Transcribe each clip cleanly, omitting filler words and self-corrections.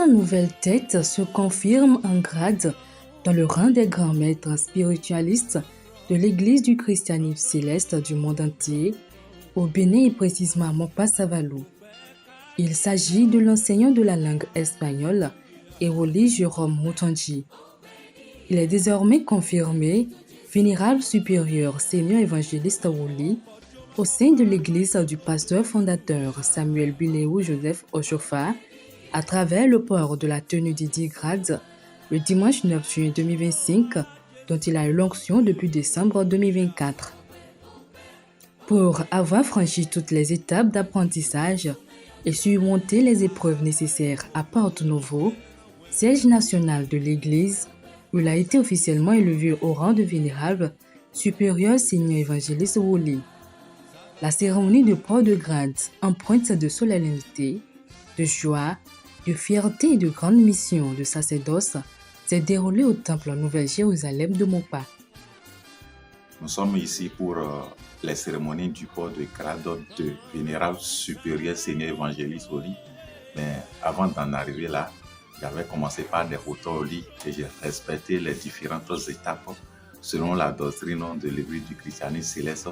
nouvelle tête se confirme en grade dans le rang des grands maîtres spiritualistes de l'Église du christianisme céleste du monde entier, au Bénin et précisément à Mokpa-Savalou. Il s'agit de l'enseignant de la langue espagnole, Ewoli Jérôme Moutonji. Il est désormais confirmé vénérable supérieur seigneur évangéliste Woli au sein de l'église du pasteur fondateur Samuel Biléou Joseph Ochofa à travers le port de la tenue du 10 grades le dimanche 9 juin 2025 dont il a eu l'onction depuis décembre 2024. Pour avoir franchi toutes les étapes d'apprentissage et surmonter les épreuves nécessaires à Porto Novo, siège national de l'église, où il a été officiellement élevé au rang de vénérable supérieur seigneur évangéliste Woli. La cérémonie de port de grade, empreinte de solennité, de joie, de fierté et de grande mission de sacerdoce, s'est déroulée au temple Nouvelle-Jérusalem de Mokpa. Nous sommes ici pour les cérémonies du port de grade de vénérable supérieur seigneur évangéliste Woli. Mais avant d'en arriver là, j'avais commencé par des rotors au lit et j'ai respecté les différentes étapes selon la doctrine de l'Église du christianisme céleste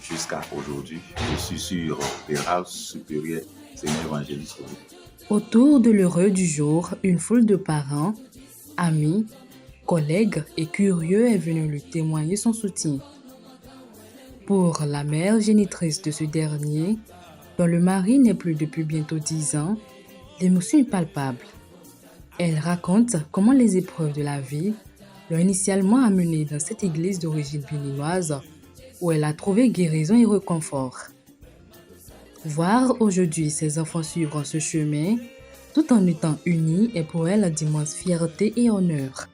jusqu'à aujourd'hui. Je suis sur vénérable supérieur seigneur évangéliste Woli. Autour de l'heureux du jour, une foule de parents, amis, collègues et curieux est venue lui témoigner son soutien. Pour la mère génitrice de ce dernier, dont le mari n'est plus depuis bientôt 10 ans, l'émotion est palpable. Elle raconte comment les épreuves de la vie l'ont initialement amenée dans cette église d'origine béninoise où elle a trouvé guérison et réconfort. Voir aujourd'hui ses enfants suivre ce chemin, tout en étant unis, est pour elle d'immense fierté et honneur.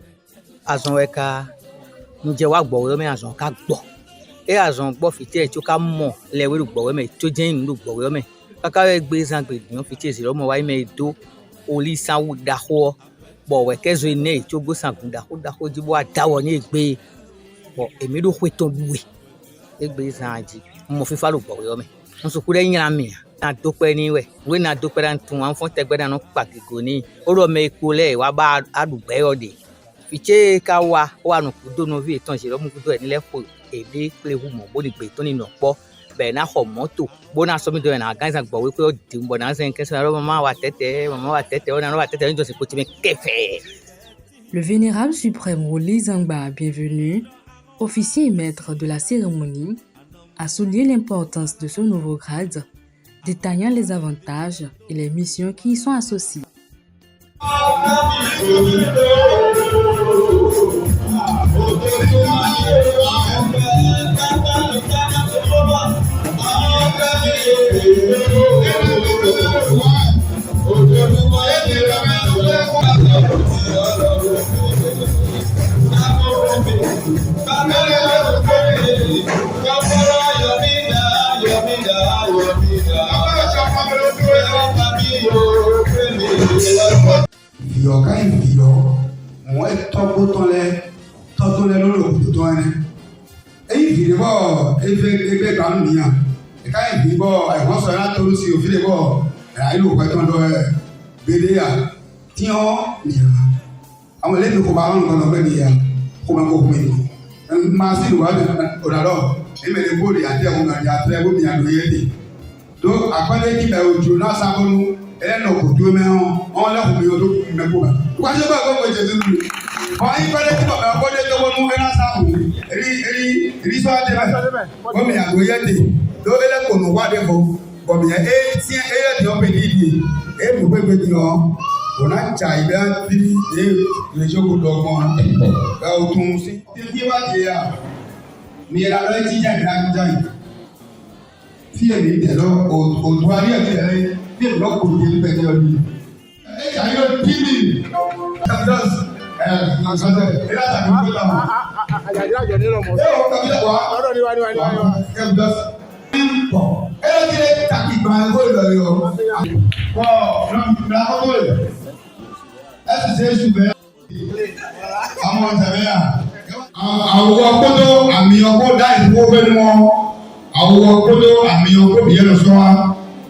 Et azon bo fiti tu ka mo le we gbo we me to jen lu gbo we me kaka we gbe san gbe yon fiti se lo mo wa me do oli san wu da ho bo we kezo ne to go san gun da ho ji bo adawo ni gbe bo emi do hwe to luwe e gbe san ji mo fi fa lu gbo we me mo so ku re yin mi na do pe ni we na do pe dan tun an fon te gbe dan no pa gigo ni o ro me ko le wa ba adugbe ode fiti ka wa no ku do no vi ton se lo mo ku do e ni le fo ebe kple hu mo bodi gbe to ni no po be na ho moto bo na so mi do na ganza gbo we pe o di mbo na se nke se ro mama wa tete o na ro wa tete ni do se ko ti me kefe. Le vénérable suprême Woli Zangba, bienvenu, officier et maître de la cérémonie, a souligné l'importance de ce nouveau grade, détaillant les avantages et les missions qui y sont associées.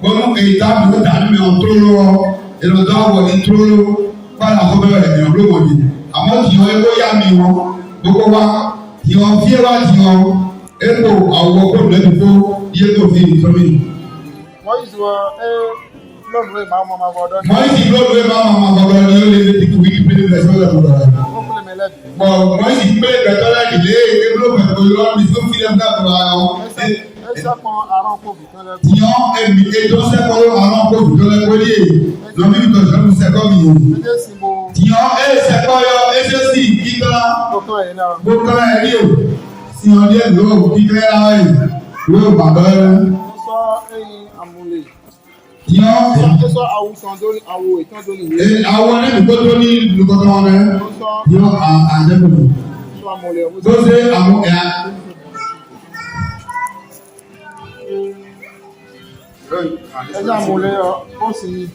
Bono e ta do da me on trolo e lo da wo ni trolo Voilà, on peut le bloquer. À moi, tu es au Yamio, Bokowa, tu en fiera, tu en Epo, à Woko, le Dufo, Yeto, famille. Moi, je vois, l'autre, maman, Moi, si l'autre, maman, les petits oui, plus de la chose. Bon, moi, si tu peux le faire là, il est, et l'autre, il faut qu'il ait un peu Tiens, et donc c'est pour le rendre de la collier. Non, mais je ne sais pas bien. Tiens, et c'est pas et ceci qui là. Beaucoup de Rio. Si on dit l'eau qui est là, l'eau babel. Tiens, et avant de donner le coton, tiens, à début. Donc c'est à mon ẹja múlẹ ó sì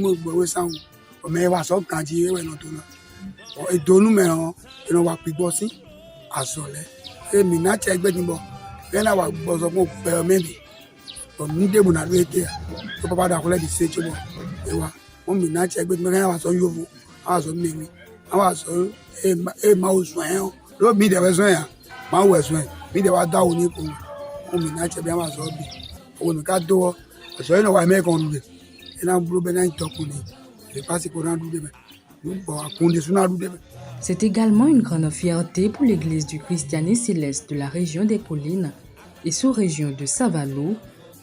mo gbọ́ sáwọn ọmọ ẹ wà sọ́kàn àti ewé náà tó lọ ìdùnnú mẹ́ràn ìran wà pígbọ́ sí àsọ̀lẹ̀ èmi náà tẹ ẹgbẹ́ níbọ̀ bẹ́ẹ̀ náà wà gbọ́ sọ fún bẹ̀rẹ̀ mẹ́bí ọ̀mí dèbò náà lóye tẹ̀ tó pápá dàkúlẹ̀ ti ṣe é tíbọ̀ ẹ̀wà wọn mi náà tẹ ẹgbẹ́ níbọ̀ kẹ́hìn wà sọ yóò fún àwọn sọ mímí àwọn àsọ ẹ̀ máa wò sùn ẹ̀ ló mi dẹ̀ fẹ́ sùn ẹ̀ máa wò ẹ̀sùn ẹ̀ mi dẹ̀ wá dá òní kò wọn mi náà tẹ bí àwọn àsọ bí òun mi ká dọ́wọ́ ọ̀sọ̀ yẹn náà wà mẹ́kàn lulẹ̀ C'est également une grande fierté pour l'Église du christianisme céleste de la région des collines et sous-région de Savalo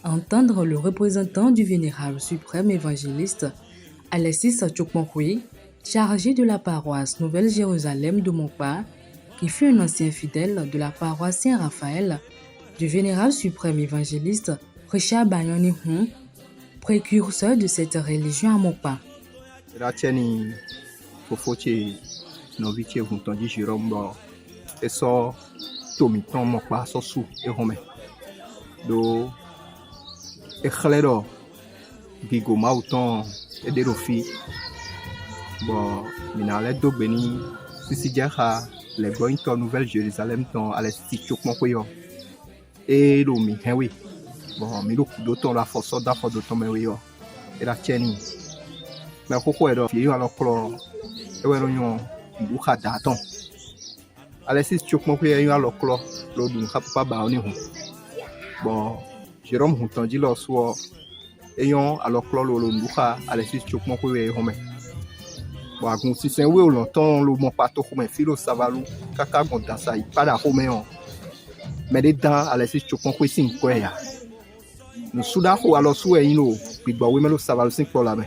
entendre le représentant du Vénérable suprême évangéliste Alexis Tchokmonkwe, chargé de la paroisse Nouvelle-Jérusalem de Mokpa, qui fut un ancien fidèle de la paroisse Saint-Raphaël du Vénérable suprême évangéliste Richard Bayoni-Hon, précurseur de cette religion à Mokpa. Ratieni fofoche noviche vuntondi jirombo eso tomiton Mokpa sosu ehome do echlero gigo mauton ederofi bo minale do beni sisi jaha le gointo Nouvelle-Jérusalem ton alesti chokmokoyo e lo mi henwe bon mi lo kudo la force d'affaire de ton meyo et la tieni mais koko edo fi yo aloklo e wero yon du khada ton alexis chokmokoyo yo aloklo lo dun khapa ba oni hu bon Jérôme Huntondi lo so eyon aloklo lo du kha alexis chokmokoyo e home bon agun si sen we o longtemps lo mon pato home filo savalu kaka gonda sa ipada home on mais dedans alexis chokmokoyo sin ko ya no suda ho alo so eyin no gbigbo we melo savalu sin ko la me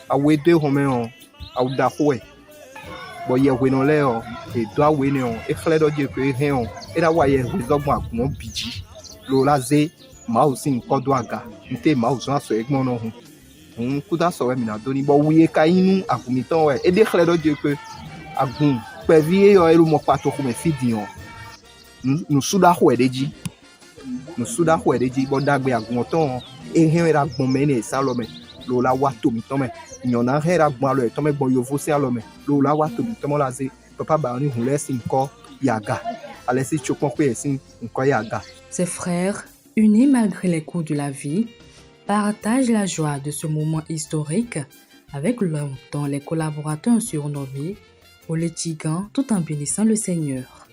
awe de home on awda ho e bo ye we no le o e do awe ne on e khle do je pe he on e da wa ye we zogbon agun biji lo laze ma o sin ko do aga nte ma o so aso egbon no hun kuda so we mi na do ni bo wiye ka inu agumi ton we e de khle do je pe agun pe vie yo e lu mo pato ko me fidi on no suda ho e deji no suda ho e deji bo dagbe agun ton e hen ra gbon me ni sa lo me lo la wa to mi ton me nyona hen ra gbon alo e ton me gbon yo fo si alo me lo la wa to mi ton mo laze papa ba ni hun le sin ko yaga alexis chokmokoyo sin ko yaga. Ses frères, unis malgré les coups de la vie, partagent la joie de ce moment historique avec l'homme dont les collaborateurs ont surnommé Oletigan tout en bénissant le Seigneur.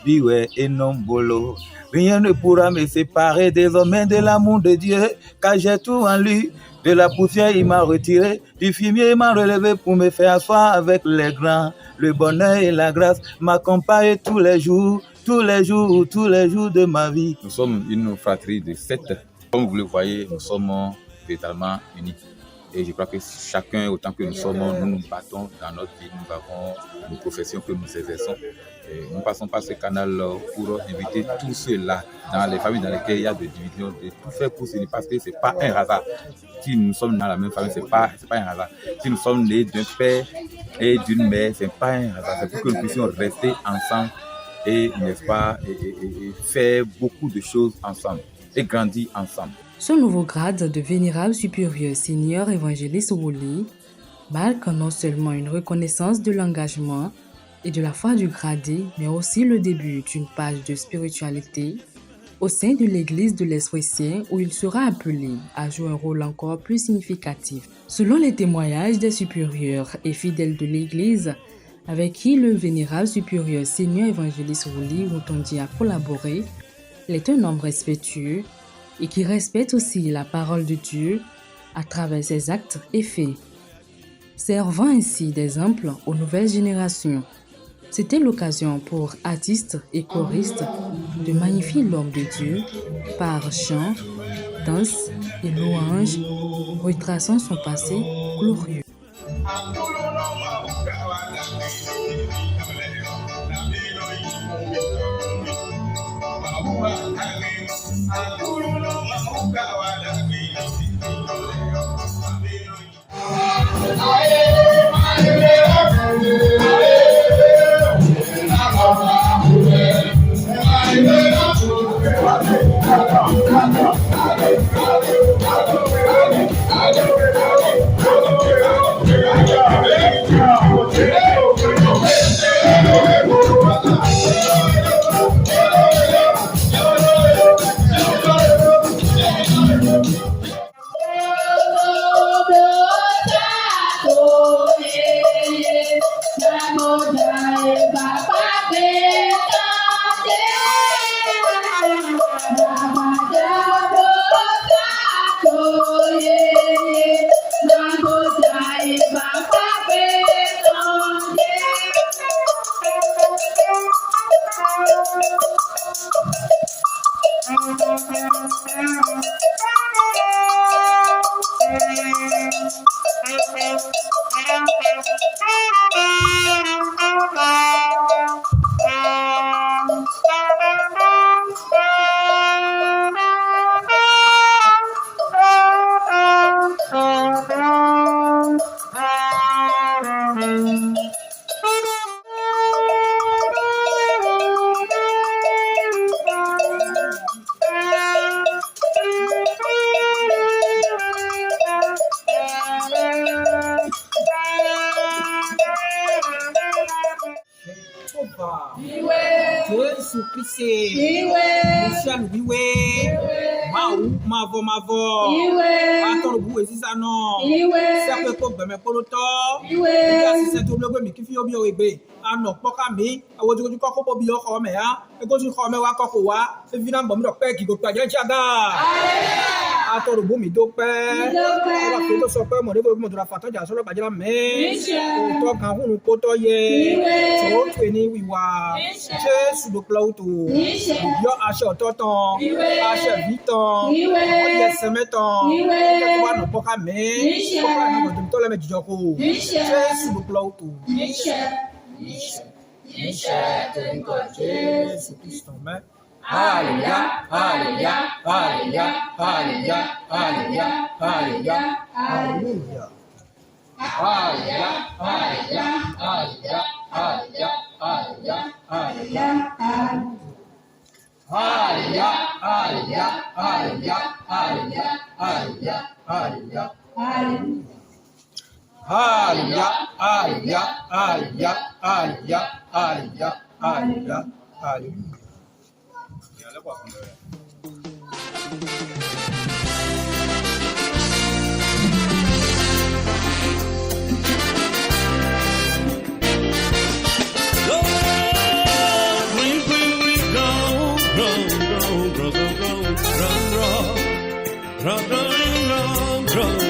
Biwe et Nombolo. Rien ne pourra me séparer désormais de l'amour de Dieu, car j'ai tout en lui. De la poussière, il m'a retiré, du fumier, il m'a relevé pour me faire asseoir avec les grands. Le bonheur et la grâce m'accompagnent tous les jours de ma vie. Nous sommes une fratrie de 7. Comme vous le voyez, nous sommes totalement unis. Et je crois que chacun, autant que nous sommes, nous nous battons dans notre vie. Nous avons une profession que nous exerçons. Et nous passons par ce canal pour inviter tous ceux-là, dans les familles dans lesquelles il y a des divisions, de tout faire pour s'unir, parce que ce n'est pas un hasard. Si nous sommes dans la même famille, ce n'est pas un hasard. Si nous sommes nés d'un père et d'une mère, ce n'est pas un hasard. C'est pour que nous puissions rester ensemble et, n'est-ce pas, et faire beaucoup de choses ensemble et grandir ensemble. Ce nouveau grade de vénérable supérieur senior évangéliste Woli marque non seulement une reconnaissance de l'engagement et de la foi du gradé, mais aussi le début d'une page de spiritualité au sein de l'Église de l'Esprit Saint où il sera appelé à jouer un rôle encore plus significatif. Selon les témoignages des supérieurs et fidèles de l'Église, avec qui le vénérable supérieur senior évangéliste Woli Mutondi a collaboré, il est un homme respectueux et qui respecte aussi la parole de Dieu à travers ses actes et faits, servant ainsi d'exemple aux nouvelles générations. C'était l'occasion pour artistes et choristes de magnifier l'homme de Dieu par chant, danse et louange, retraçant son passé glorieux. Trololino, trololino.